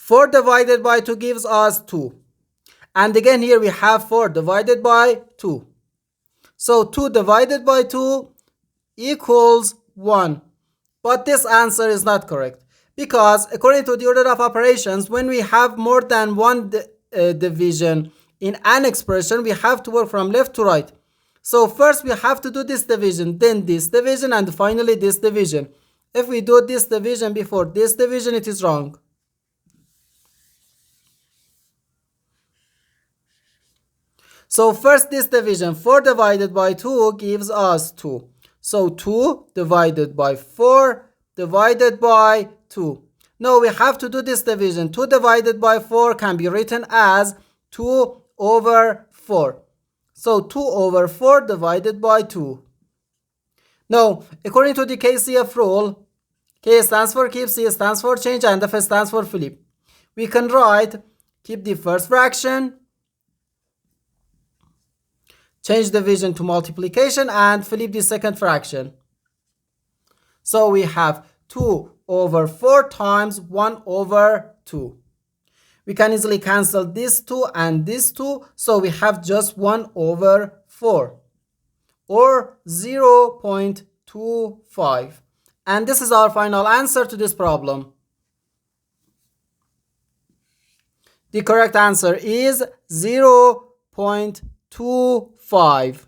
4 divided by 2 gives us 2. And again here we have 4 divided by 2. So 2 divided by 2 equals 1. But this answer is not correct, because according to the order of operations, when we have more than one division in an expression, we have to work from left to right. So first we have to do this division, then this division, and finally this division. If we do this division before this division, it is wrong. So first this division, 4 divided by 2 gives us 2. So 2 divided by 4 divided by 2. Now we have to do this division. 2 divided by 4 can be written as 2 over 4. So 2 over 4 divided by 2. Now, according to the KCF rule, K stands for keep, C stands for change, and F stands for flip. We can write keep the first fraction, change division to multiplication, and flip the second fraction. So we have 2 over 4 times 1 over 2. We can easily cancel this 2 and this 2, so we have just 1 over 4, or 0.25. And this is our final answer to this problem. The correct answer is 0.25.